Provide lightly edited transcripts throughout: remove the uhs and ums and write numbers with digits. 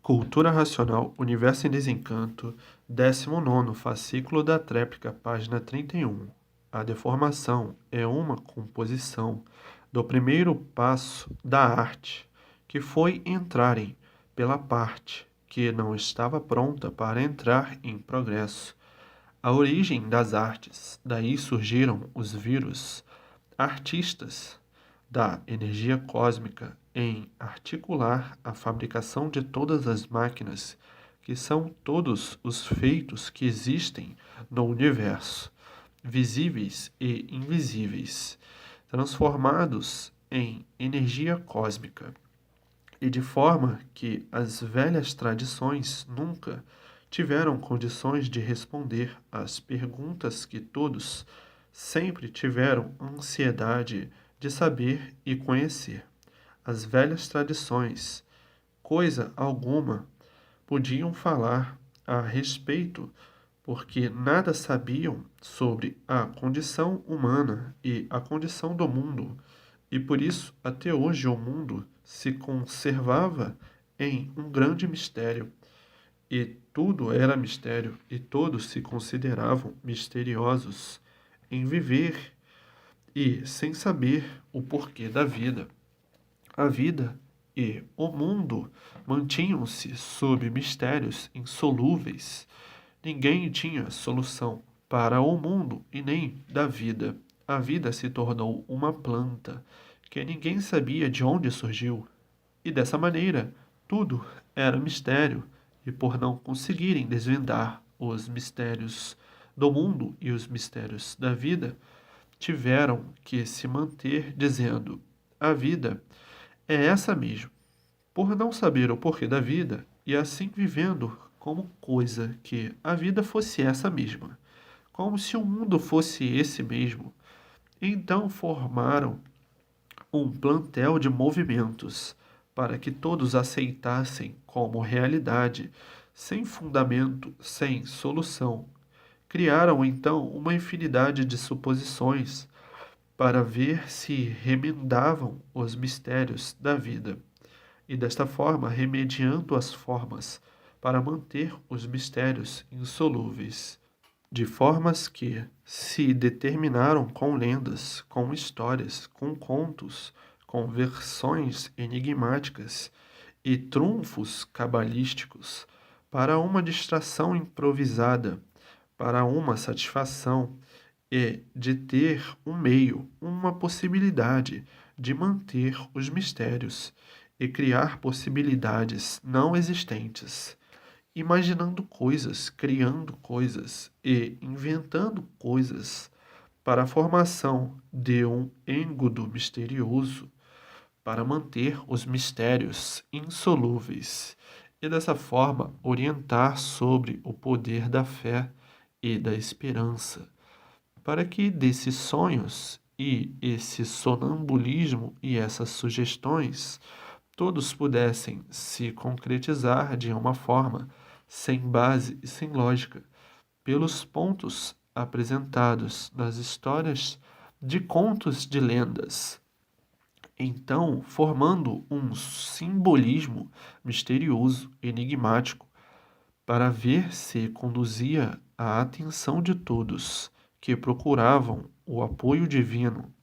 Cultura Racional, Universo em Desencanto, 19º fascículo da tréplica, página 31. A deformação é uma composição do primeiro passo da arte, que foi entrarem pela parte que não estava pronta para entrar em progresso. A origem das artes, daí surgiram os vírus, artistas da energia cósmica em articular a fabricação de todas as máquinas, que são todos os feitos que existem no universo, visíveis e invisíveis, transformados em energia cósmica, e de forma que as velhas tradições nunca tiveram condições de responder às perguntas que todos sempre tiveram ansiedade de saber e conhecer. As velhas tradições, coisa alguma, podiam falar a respeito, porque nada sabiam sobre a condição humana e a condição do mundo, e por isso até hoje o mundo se conservava em um grande mistério, e tudo era mistério, e todos se consideravam misteriosos em viver e sem saber o porquê da vida. A vida e o mundo mantinham-se sob mistérios insolúveis. Ninguém tinha solução para o mundo e nem da vida. A vida se tornou uma planta que ninguém sabia de onde surgiu. E dessa maneira, tudo era mistério, e por não conseguirem desvendar os mistérios do mundo e os mistérios da vida, tiveram que se manter dizendo: a vida é essa mesmo. Por não saber o porquê da vida, e assim vivendo como coisa que a vida fosse essa mesma, como se o mundo fosse esse mesmo. Então formaram um plantel de movimentos para que todos aceitassem como realidade, sem fundamento, sem solução. Criaram então uma infinidade de suposições para ver se remendavam os mistérios da vida, e desta forma remediando as formas para manter os mistérios insolúveis, de formas que se determinaram com lendas, com histórias, com contos, com versões enigmáticas e trunfos cabalísticos, para uma distração improvisada, para uma satisfação e de ter um meio, uma possibilidade de manter os mistérios e criar possibilidades não existentes, imaginando coisas, criando coisas e inventando coisas para a formação de um êngodo misterioso para manter os mistérios insolúveis e dessa forma orientar sobre o poder da fé e da esperança, para que desses sonhos e esse sonambulismo e essas sugestões todos pudessem se concretizar de uma forma sem base e sem lógica, pelos pontos apresentados nas histórias de contos de lendas. Então, formando um simbolismo misterioso, enigmático, para ver se conduzia a atenção de todos que procuravam o apoio divino,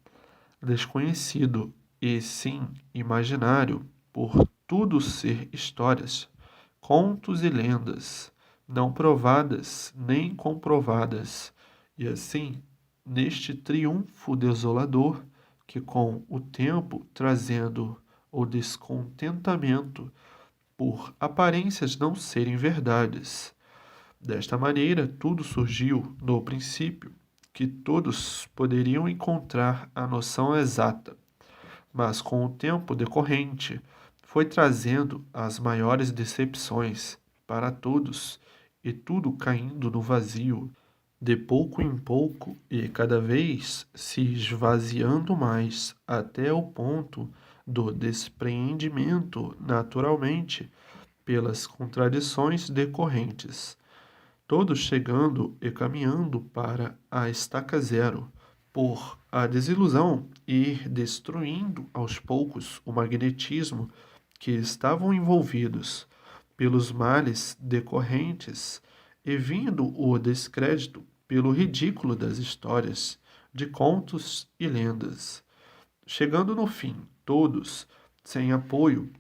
desconhecido e sim imaginário, por tudo ser histórias, contos e lendas, não provadas nem comprovadas, e assim, neste triunfo desolador, que com o tempo trazendo o descontentamento por aparências não serem verdades. Desta maneira, tudo surgiu no princípio, que todos poderiam encontrar a noção exata, mas com o tempo decorrente foi trazendo as maiores decepções para todos e tudo caindo no vazio, de pouco em pouco e cada vez se esvaziando mais até o ponto do despreendimento naturalmente pelas contradições decorrentes, todos chegando e caminhando para a estaca zero, por a desilusão ir destruindo aos poucos o magnetismo que estavam envolvidos, pelos males decorrentes e vindo o descrédito pelo ridículo das histórias, de contos e lendas. Chegando no fim, todos, sem apoio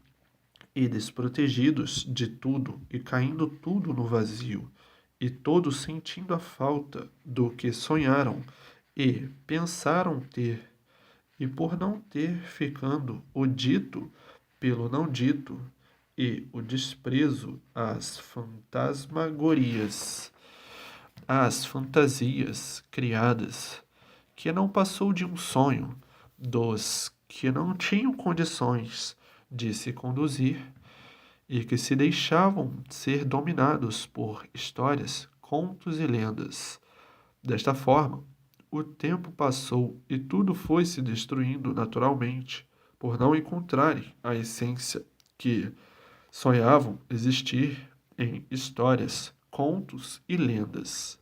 e desprotegidos de tudo, e caindo tudo no vazio, e todos sentindo a falta do que sonharam e pensaram ter, e por não ter ficando o dito pelo não dito, e o desprezo às fantasmagorias, às fantasias criadas, que não passou de um sonho dos que não tinham condições de se conduzir e que se deixavam ser dominados por histórias, contos e lendas. Desta forma, o tempo passou e tudo foi se destruindo naturalmente, por não encontrarem a essência que sonhavam existir em histórias, contos e lendas.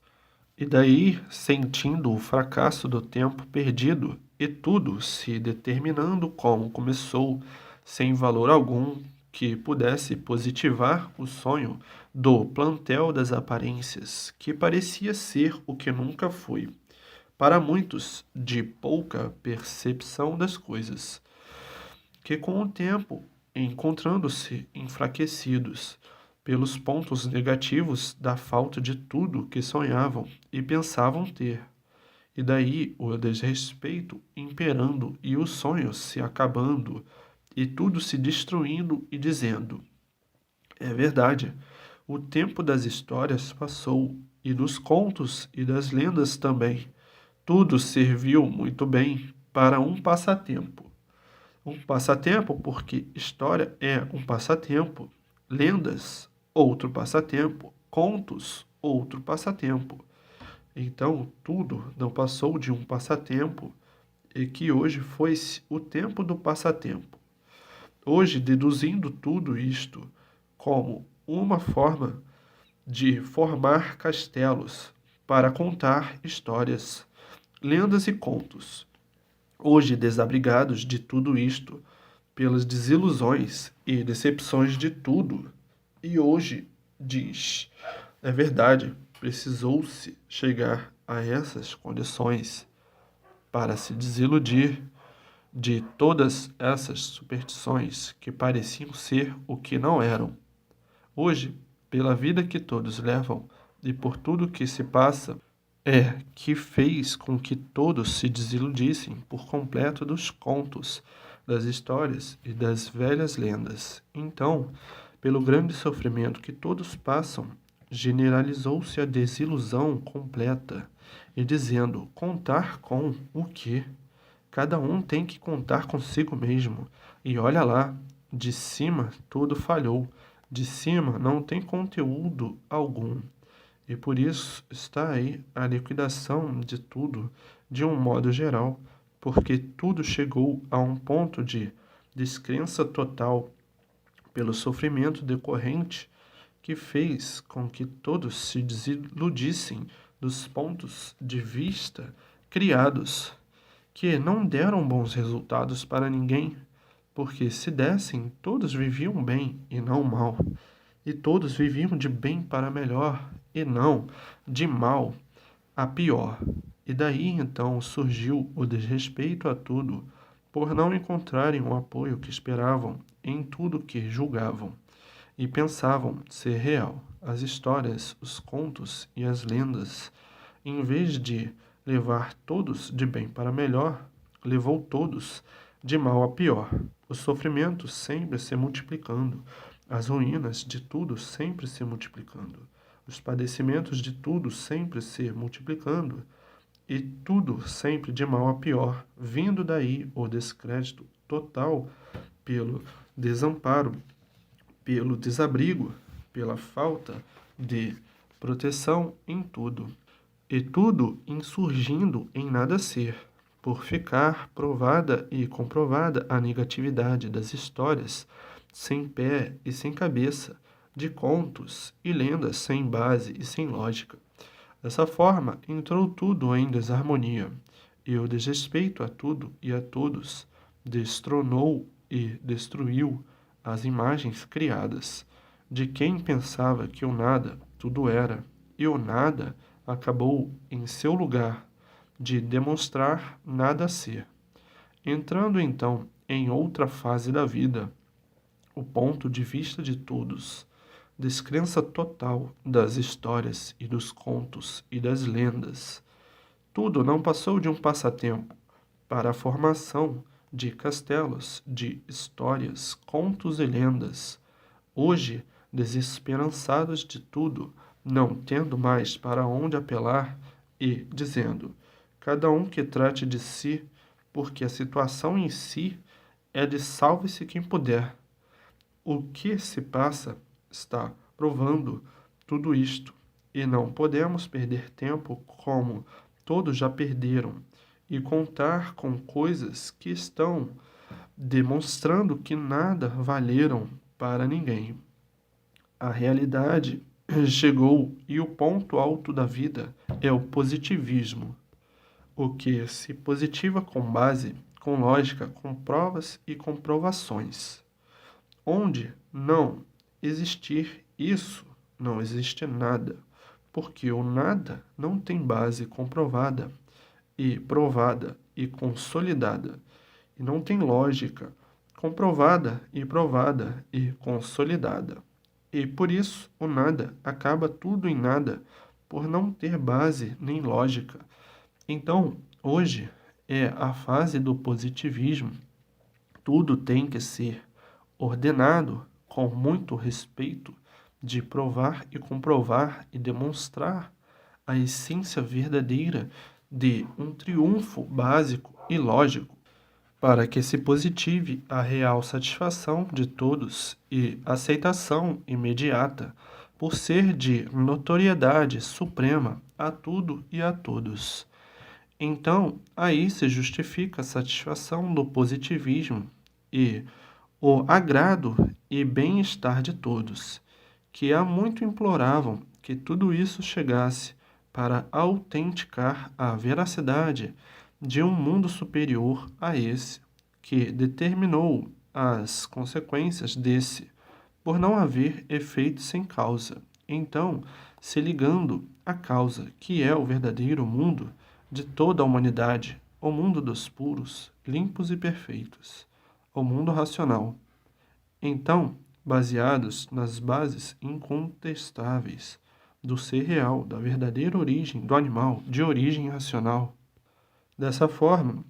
E daí, sentindo o fracasso do tempo perdido e tudo se determinando como começou, sem valor algum que pudesse positivar o sonho do plantel das aparências, que parecia ser o que nunca foi, para muitos de pouca percepção das coisas, que com o tempo, encontrando-se enfraquecidos pelos pontos negativos da falta de tudo que sonhavam e pensavam ter, e daí o desrespeito imperando e os sonhos se acabando e tudo se destruindo e dizendo: é verdade, o tempo das histórias passou e dos contos e das lendas também. Tudo serviu muito bem para um passatempo. Um passatempo porque história é um passatempo, lendas, outro passatempo, contos, outro passatempo. Então, tudo não passou de um passatempo e que hoje foi o tempo do passatempo. Hoje, deduzindo tudo isto como uma forma de formar castelos para contar histórias, lendas e contos. Hoje, desabrigados de tudo isto, pelas desilusões e decepções de tudo, e hoje diz: é verdade, precisou-se chegar a essas condições para se desiludir de todas essas superstições que pareciam ser o que não eram. Hoje, pela vida que todos levam e por tudo que se passa, é que fez com que todos se desiludissem por completo dos contos, das histórias e das velhas lendas. Então, pelo grande sofrimento que todos passam, generalizou-se a desilusão completa, e dizendo: contar com o quê? Cada um tem que contar consigo mesmo. E olha lá, de cima tudo falhou. De cima não tem conteúdo algum. E por isso está aí a liquidação de tudo, de um modo geral, porque tudo chegou a um ponto de descrença total pelo sofrimento decorrente que fez com que todos se desiludissem dos pontos de vista criados, que não deram bons resultados para ninguém, porque se dessem, todos viviam bem e não mal, e todos viviam de bem para melhor e não de mal a pior. E daí então surgiu o desrespeito a tudo, por não encontrarem o apoio que esperavam em tudo que julgavam e pensavam ser real. As histórias, os contos e as lendas, em vez de levar todos de bem para melhor, levou todos de mal a pior. O sofrimento sempre se multiplicando, as ruínas de tudo sempre se multiplicando, os padecimentos de tudo sempre se multiplicando, e tudo sempre de mal a pior, vindo daí o descrédito total pelo desamparo, pelo desabrigo, pela falta de proteção em tudo, e tudo insurgindo em nada ser, por ficar provada e comprovada a negatividade das histórias sem pé e sem cabeça, de contos e lendas sem base e sem lógica. Dessa forma, entrou tudo em desarmonia, e o desrespeito a tudo e a todos destronou e destruiu as imagens criadas, de quem pensava que o nada tudo era, e o nada acabou em seu lugar de demonstrar nada ser. Entrando então em outra fase da vida, o ponto de vista de todos, descrença total das histórias e dos contos e das lendas. Tudo não passou de um passatempo para a formação de castelos, de histórias, contos e lendas. Hoje, desesperançados de tudo, não tendo mais para onde apelar e dizendo: cada um que trate de si, porque a situação em si é de salve-se quem puder. O que se passa está provando tudo isto, e não podemos perder tempo como todos já perderam, e contar com coisas que estão demonstrando que nada valeram para ninguém. A realidade chegou e o ponto alto da vida é o positivismo, o que se positiva com base, com lógica, com provas e comprovações. Onde não existir isso, não existe nada, porque o nada não tem base comprovada e provada e consolidada, e não tem lógica comprovada e provada e consolidada. E por isso o nada acaba tudo em nada, por não ter base nem lógica. Então, hoje é a fase do positivismo. Tudo tem que ser ordenado com muito respeito de provar e comprovar e demonstrar a essência verdadeira de um triunfo básico e lógico, para que se positive a real satisfação de todos e aceitação imediata, por ser de notoriedade suprema a tudo e a todos. Então, aí se justifica a satisfação do positivismo e o agrado e bem-estar de todos, que há muito imploravam que tudo isso chegasse para autenticar a veracidade de um mundo superior a esse, que determinou as consequências desse, por não haver efeito sem causa. Então, se ligando à causa, que é o verdadeiro mundo de toda a humanidade, o mundo dos puros, limpos e perfeitos, o mundo racional. Então, baseados nas bases incontestáveis do ser real, da verdadeira origem do animal, de origem racional. Dessa forma,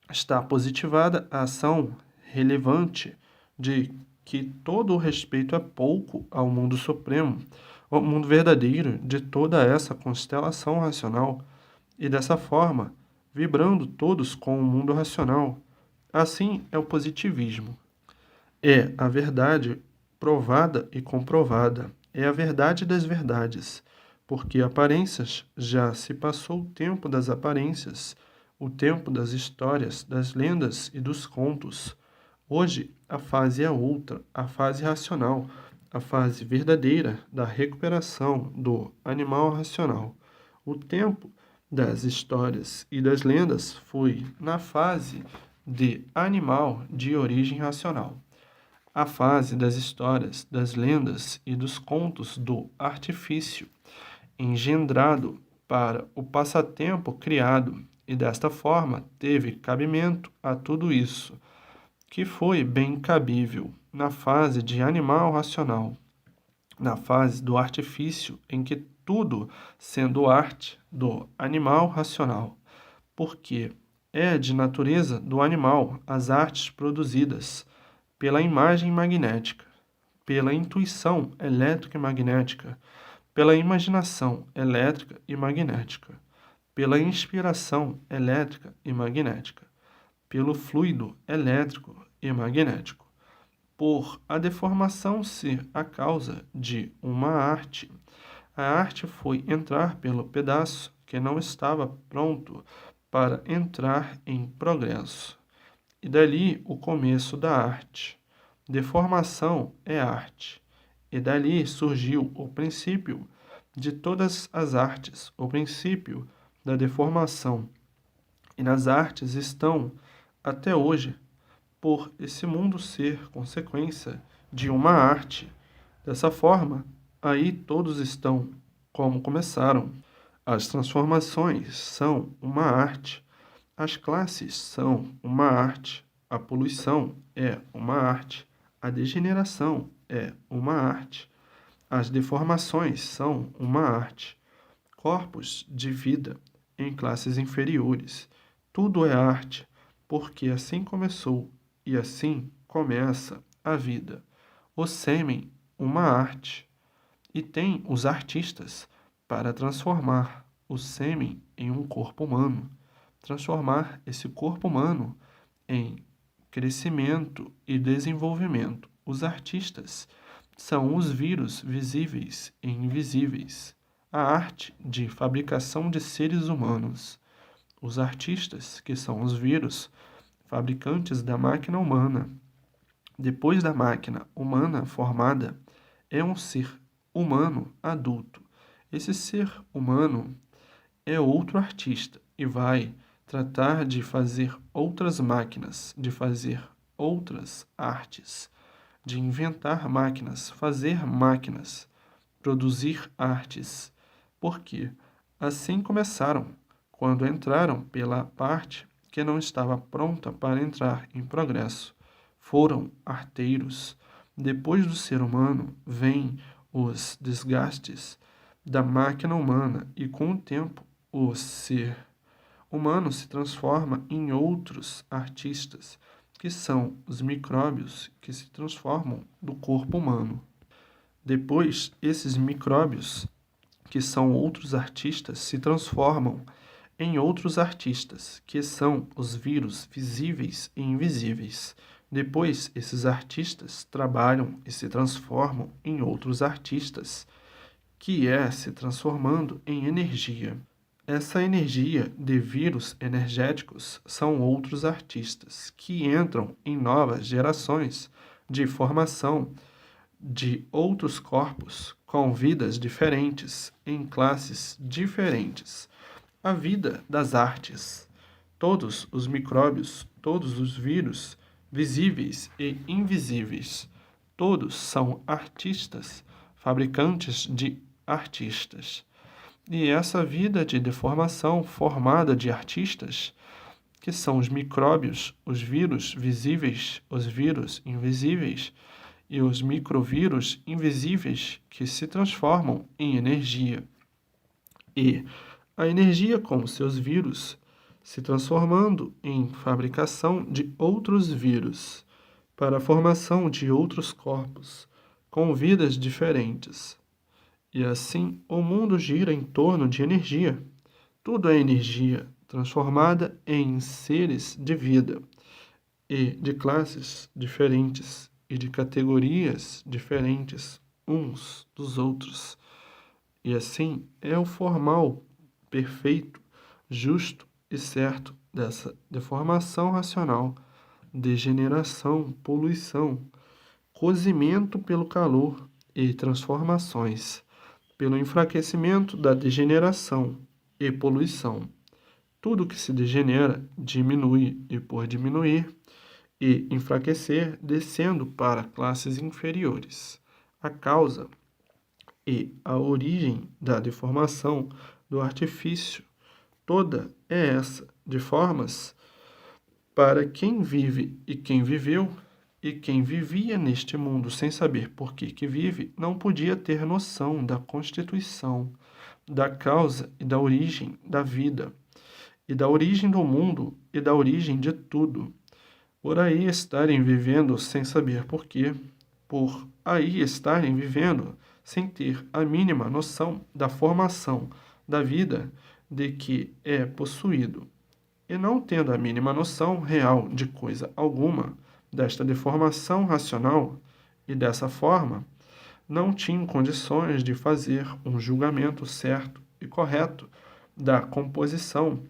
está positivada a ação relevante de que todo o respeito é pouco ao mundo supremo, ao mundo verdadeiro de toda essa constelação racional, e dessa forma, vibrando todos com o mundo racional. Assim é o positivismo. É a verdade provada e comprovada. É a verdade das verdades, porque aparências já se passou o tempo das aparências, o tempo das histórias, das lendas e dos contos. Hoje a fase é outra, a fase racional, a fase verdadeira da recuperação do animal racional. O tempo das histórias e das lendas foi na fase de animal de origem racional. A fase das histórias, das lendas e dos contos do artifício, engendrado para o passatempo criado, e desta forma teve cabimento a tudo isso, que foi bem cabível na fase de animal racional, na fase do artifício, em que tudo sendo arte do animal racional, porque é de natureza do animal as artes produzidas pela imagem magnética, pela intuição elétrica e magnética, pela imaginação elétrica e magnética, pela inspiração elétrica e magnética, pelo fluido elétrico e magnético, por a deformação ser a causa de uma arte. A arte foi entrar pelo pedaço que não estava pronto para entrar em progresso. E dali o começo da arte. Deformação é arte. E dali surgiu o princípio de todas as artes, o princípio da deformação. E nas artes estão, até hoje, por esse mundo ser consequência de uma arte, Dessa forma, aí todos estão como começaram. As transformações são uma arte. As classes são uma arte. A poluição é uma arte. A degeneração é uma arte. As deformações são uma arte. Corpos de vida em classes inferiores. Tudo é arte, porque assim começou e assim começa a vida. O sêmen, uma arte. E tem os artistas para transformar o sêmen em um corpo humano, transformar esse corpo humano em crescimento e desenvolvimento. Os artistas são os vírus visíveis e invisíveis, a arte de fabricação de seres humanos. Os artistas, que são os vírus, fabricantes da máquina humana. Depois da máquina humana formada, é um ser humano adulto. Esse ser humano é outro artista e vai tratar de fazer outras máquinas, de fazer outras artes, de inventar máquinas, fazer máquinas, produzir artes. Porque assim começaram, quando entraram pela parte que não estava pronta para entrar em progresso. Foram arteiros. Depois do ser humano, vêm os desgastes da máquina humana e, com o tempo, o ser humano se transforma em outros artistas, que são os micróbios que se transformam do corpo humano. Depois, esses micróbios, que são outros artistas, se transformam em outros artistas, que são os vírus visíveis e invisíveis. Depois, esses artistas trabalham e se transformam em outros artistas, que é se transformando em energia. Essa energia de vírus energéticos são outros artistas, que entram em novas gerações de formação de outros corpos com vidas diferentes, em classes diferentes. A vida das artes. Todos os micróbios, todos os vírus, visíveis e invisíveis, todos são artistas, fabricantes de artistas. E essa vida de deformação formada de artistas, que são os micróbios, os vírus visíveis, os vírus invisíveis e os microvírus invisíveis que se transformam em energia. E a energia, com seus vírus, se transformando em fabricação de outros vírus, para a formação de outros corpos, com vidas diferentes. E assim o mundo gira em torno de energia. Tudo é energia transformada em seres de vida e de classes diferentes e de categorias diferentes uns dos outros. E assim é o formal, perfeito, justo e certo dessa deformação racional, degeneração, poluição, cozimento pelo calor e transformações, pelo enfraquecimento da degeneração e poluição. Tudo que se degenera diminui e, por diminuir e enfraquecer, descendo para classes inferiores. A causa e a origem da deformação do artifício toda é essa, de formas para quem vive e quem viveu, e quem vivia neste mundo sem saber por que vive, não podia ter noção da constituição, da causa e da origem da vida, e da origem do mundo e da origem de tudo. Por aí estarem vivendo sem saber por quê, por aí estarem vivendo sem ter a mínima noção da formação da vida de que é possuído, e não tendo a mínima noção real de coisa alguma desta deformação racional, e dessa forma não tinham condições de fazer um julgamento certo e correto da composição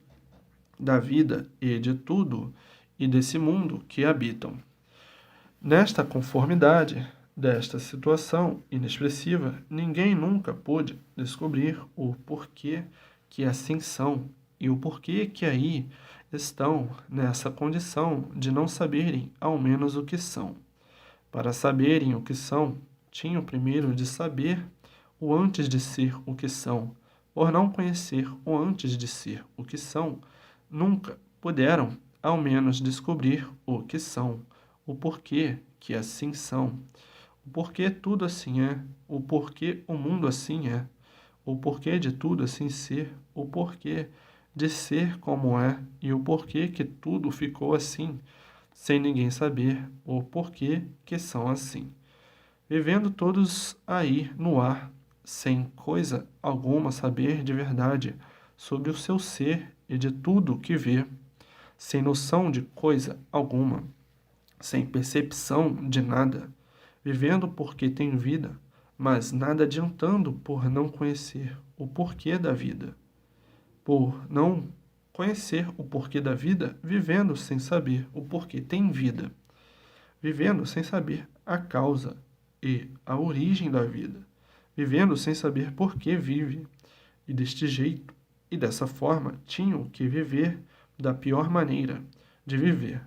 da vida e de tudo e desse mundo que habitam. Nesta conformidade desta situação inexpressiva, ninguém nunca pôde descobrir o porquê que assim são e o porquê que aí estão nessa condição de não saberem ao menos o que são. Para saberem o que são, tinham primeiro de saber o antes de ser o que são. Por não conhecer o antes de ser o que são, nunca puderam, ao menos, descobrir o que são, o porquê que assim são, o porquê tudo assim é, o porquê o mundo assim é, o porquê de tudo assim ser, o porquê de ser como é e o porquê que tudo ficou assim, sem ninguém saber o porquê que são assim. Vivendo todos aí no ar, sem coisa alguma saber de verdade sobre o seu ser e de tudo que vê, sem noção de coisa alguma, sem percepção de nada, vivendo porque tem vida, mas nada adiantando por não conhecer o porquê da vida, por não conhecer o porquê da vida, vivendo sem saber o porquê tem vida, vivendo sem saber a causa e a origem da vida, vivendo sem saber por que vive, e deste jeito e dessa forma tinham que viver da pior maneira de viver,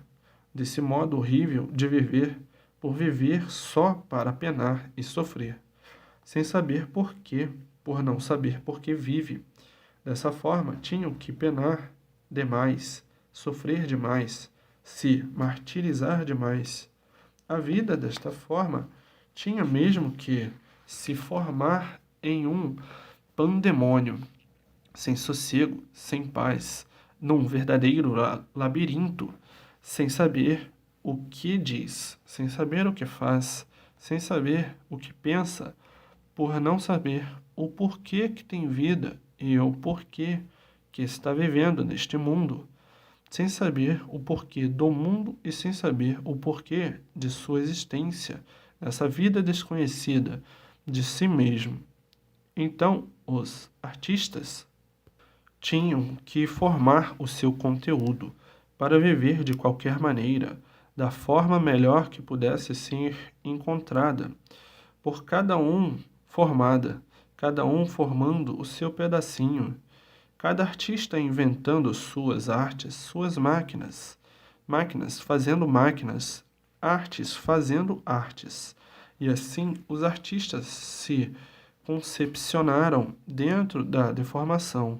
desse modo horrível de viver, por viver só para penar e sofrer, sem saber por quê, por não saber por que vive. Dessa forma tinham que penar demais, sofrer demais, se martirizar demais. A vida, desta forma, tinha mesmo que se formar em um pandemônio, sem sossego, sem paz, num verdadeiro labirinto, sem saber o que diz, sem saber o que faz, sem saber o que pensa, por não saber o porquê que tem vida e o porquê que está vivendo neste mundo, sem saber o porquê do mundo e sem saber o porquê de sua existência, nessa vida desconhecida de si mesmo. Então, os artistas tinham que formar o seu conteúdo para viver de qualquer maneira, da forma melhor que pudesse ser encontrada, por cada um formada, cada um formando o seu pedacinho, cada artista inventando suas artes, suas máquinas, máquinas fazendo máquinas, artes fazendo artes. E assim os artistas se concepcionaram dentro da deformação,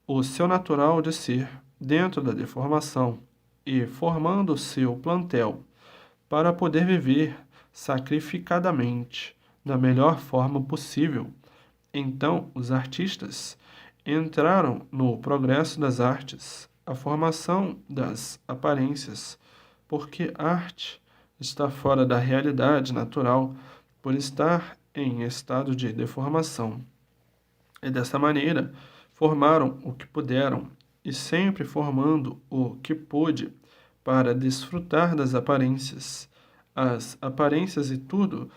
o seu natural de ser dentro da deformação e formando o seu plantel para poder viver sacrificadamente da melhor forma possível. Então, os artistas entraram no progresso das artes, a formação das aparências, porque arte está fora da realidade natural por estar em estado de deformação. E dessa maneira, formaram o que puderam e sempre formando o que pôde para desfrutar das aparências. As aparências e tudo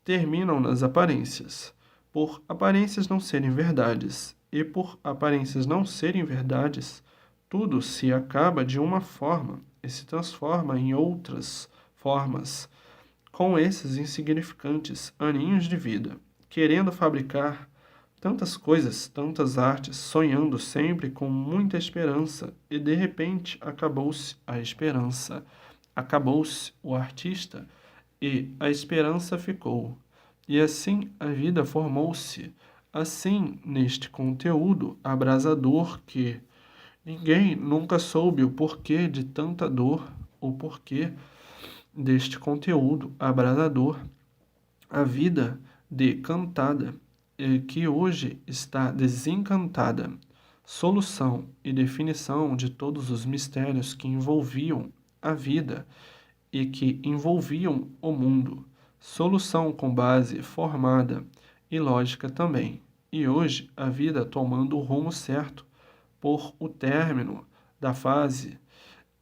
terminam nas aparências, por aparências não serem verdades, e por aparências não serem verdades, tudo se acaba de uma forma e se transforma em outras formas, com esses insignificantes aninhos de vida, querendo fabricar tantas coisas, tantas artes, sonhando sempre com muita esperança, e de repente acabou-se a esperança, acabou-se o artista, e a esperança ficou. E assim a vida formou-se, assim neste conteúdo abrasador que ninguém nunca soube o porquê de tanta dor, o porquê deste conteúdo abrasador, a vida decantada, que hoje está desencantada, solução e definição de todos os mistérios que envolviam a vida e que envolviam o mundo, solução com base formada e lógica também, e hoje a vida tomando o rumo certo por o término da fase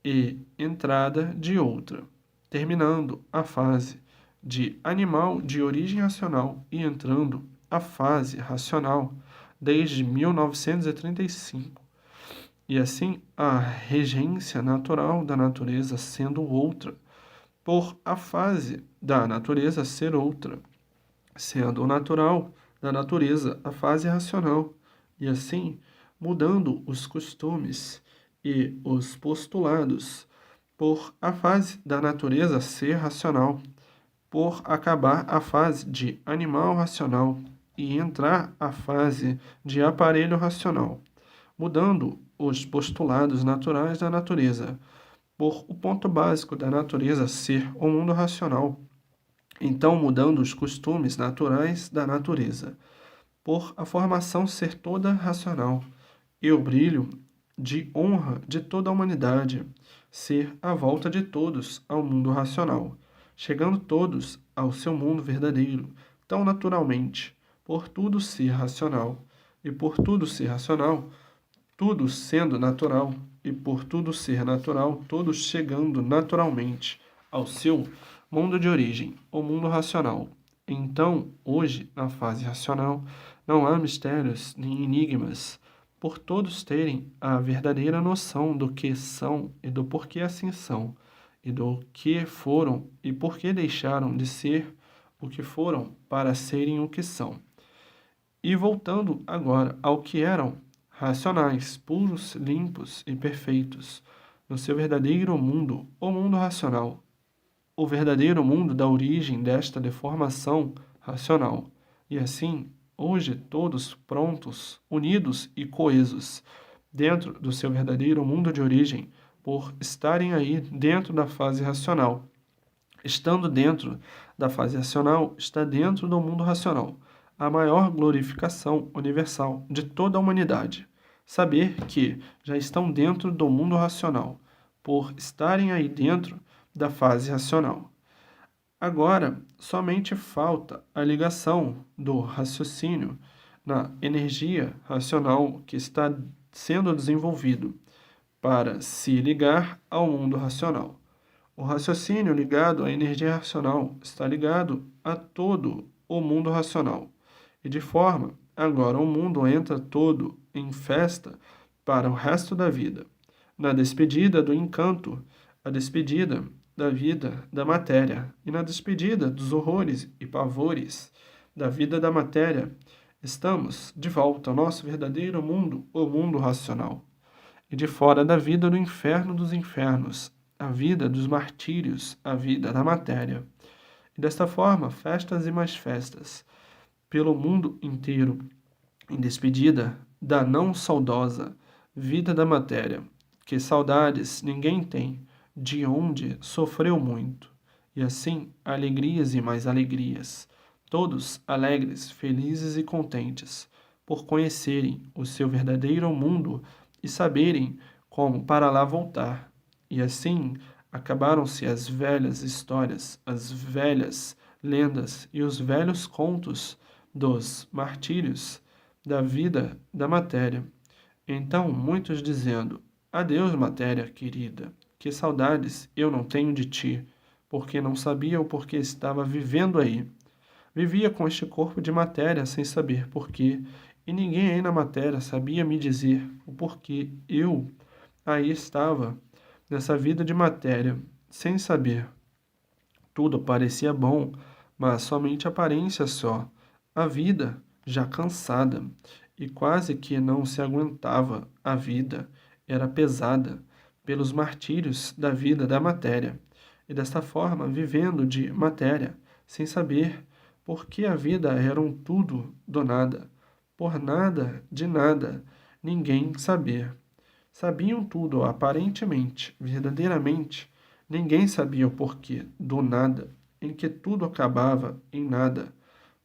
e entrada de outra, terminando a fase de animal de origem racional e entrando a fase racional desde 1935. E assim a regência natural da natureza sendo outra, por a fase da natureza ser outra, sendo o natural da natureza a fase racional, e assim mudando os costumes e os postulados por a fase da natureza ser racional, por acabar a fase de animal racional e entrar a fase de aparelho racional, mudando os postulados naturais da natureza, por o ponto básico da natureza ser o mundo racional, então mudando os costumes naturais da natureza, por a formação ser toda racional, e o brilho de honra de toda a humanidade ser a volta de todos ao mundo racional, chegando todos ao seu mundo verdadeiro, tão naturalmente, por tudo ser racional, e por tudo ser racional, tudo sendo natural, e por tudo ser natural, todos chegando naturalmente ao seu mundo de origem, o mundo racional. Então, hoje, na fase racional, não há mistérios nem enigmas, por todos terem a verdadeira noção do que são e do porquê assim são, e do que foram e por que deixaram de ser o que foram para serem o que são. E voltando agora ao que eram, racionais, puros, limpos e perfeitos, no seu verdadeiro mundo, o mundo racional, o verdadeiro mundo da origem desta deformação racional. E assim, hoje todos prontos, unidos e coesos, dentro do seu verdadeiro mundo de origem, por estarem aí dentro da fase racional. Estando dentro da fase racional, está dentro do mundo racional, a maior glorificação universal de toda a humanidade. Saber que já estão dentro do mundo racional, por estarem aí dentro da fase racional. Agora, somente falta a ligação do raciocínio na energia racional que está sendo desenvolvido para se ligar ao mundo racional. O raciocínio ligado à energia racional está ligado a todo o mundo racional. E de forma, agora o mundo entra todo em festa para o resto da vida. Na despedida do encanto, a despedida da vida da matéria, e na despedida dos horrores e pavores da vida da matéria, estamos de volta ao nosso verdadeiro mundo, o mundo racional. E de fora da vida do inferno dos infernos, a vida dos martírios, a vida da matéria. E desta forma, festas e mais festas, pelo mundo inteiro, em despedida da não saudosa vida da matéria, que saudades ninguém tem, de onde sofreu muito, e assim alegrias e mais alegrias, todos alegres, felizes e contentes, por conhecerem o seu verdadeiro mundo e saberem como para lá voltar. E assim acabaram-se as velhas histórias, as velhas lendas e os velhos contos dos martírios da vida da matéria. Então, muitos dizendo: adeus, matéria querida, que saudades eu não tenho de ti, porque não sabia o porquê estava vivendo aí. Vivia com este corpo de matéria sem saber porquê, e ninguém aí na matéria sabia me dizer o porquê eu aí estava, nessa vida de matéria, sem saber. Tudo parecia bom, mas somente aparência só. A vida, já cansada, e quase que não se aguentava a vida, era pesada pelos martírios da vida da matéria, e desta forma vivendo de matéria, sem saber por que a vida era um tudo do nada, por nada de nada, ninguém saber. Sabiam tudo aparentemente, verdadeiramente, ninguém sabia o porquê do nada, em que tudo acabava em nada,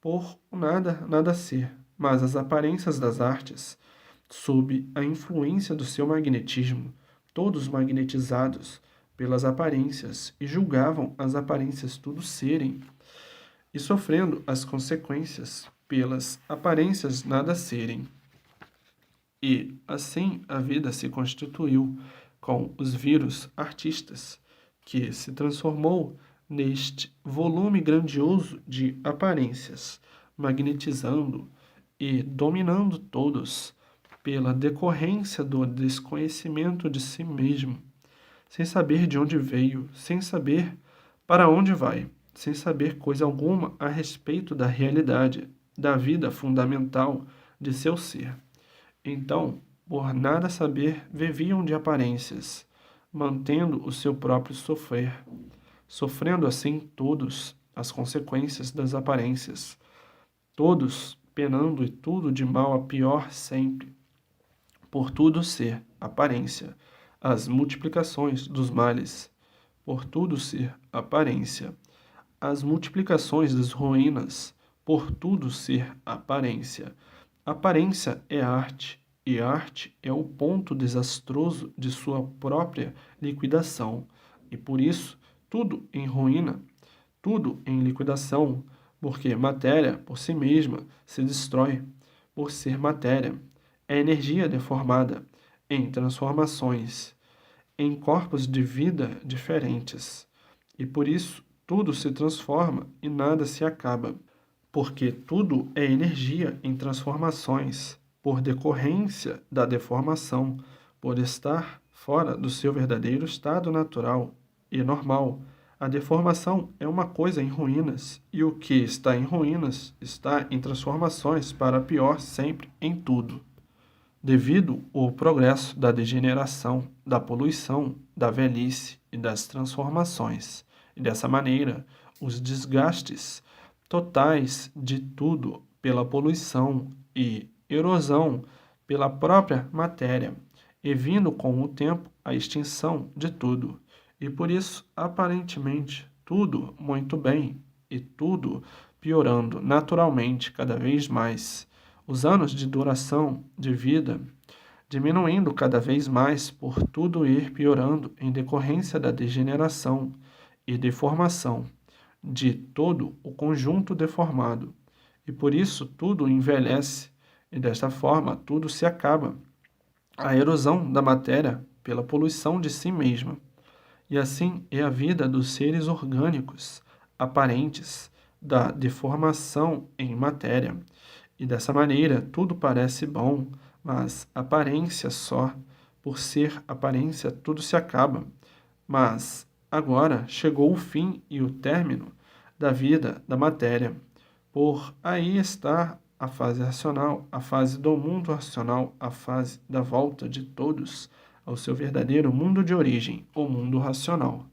por o nada, nada ser, mas as aparências das artes, sob a influência do seu magnetismo, todos magnetizados pelas aparências e julgavam as aparências tudo serem, e sofrendo as consequências pelas aparências nada serem. E assim a vida se constituiu com os vírus artistas, que se transformou neste volume grandioso de aparências, magnetizando e dominando todos pela decorrência do desconhecimento de si mesmo, sem saber de onde veio, sem saber para onde vai, sem saber coisa alguma a respeito da realidade, da vida fundamental de seu ser. Então, por nada saber, viviam de aparências, mantendo o seu próprio sofrer, sofrendo assim todos as consequências das aparências, todos penando e tudo de mal a pior sempre, por tudo ser aparência, as multiplicações dos males, por tudo ser aparência, as multiplicações das ruínas, por tudo ser aparência. Aparência é arte, e arte é o ponto desastroso de sua própria liquidação, e por isso tudo em ruína, tudo em liquidação, porque matéria por si mesma se destrói, por ser matéria. É energia deformada, em transformações, em corpos de vida diferentes. E por isso tudo se transforma e nada se acaba, porque tudo é energia em transformações, por decorrência da deformação, por estar fora do seu verdadeiro estado natural e normal. A deformação é uma coisa em ruínas, e o que está em ruínas está em transformações para pior sempre em tudo. Devido ao progresso da degeneração, da poluição, da velhice e das transformações, e dessa maneira, os desgastes totais de tudo pela poluição e erosão pela própria matéria, e vindo com o tempo a extinção de tudo. E por isso, aparentemente, tudo muito bem e tudo piorando naturalmente cada vez mais. Os anos de duração de vida diminuindo cada vez mais por tudo ir piorando em decorrência da degeneração e deformação de todo o conjunto deformado. E por isso tudo envelhece, e desta forma tudo se acaba. A erosão da matéria pela poluição de si mesma. E assim é a vida dos seres orgânicos, aparentes, da deformação em matéria. E dessa maneira tudo parece bom, mas aparência só, por ser aparência tudo se acaba. Mas agora chegou o fim e o término da vida da matéria. Por aí está a fase racional, a fase do mundo racional, a fase da volta de todos ao seu verdadeiro mundo de origem, o mundo racional.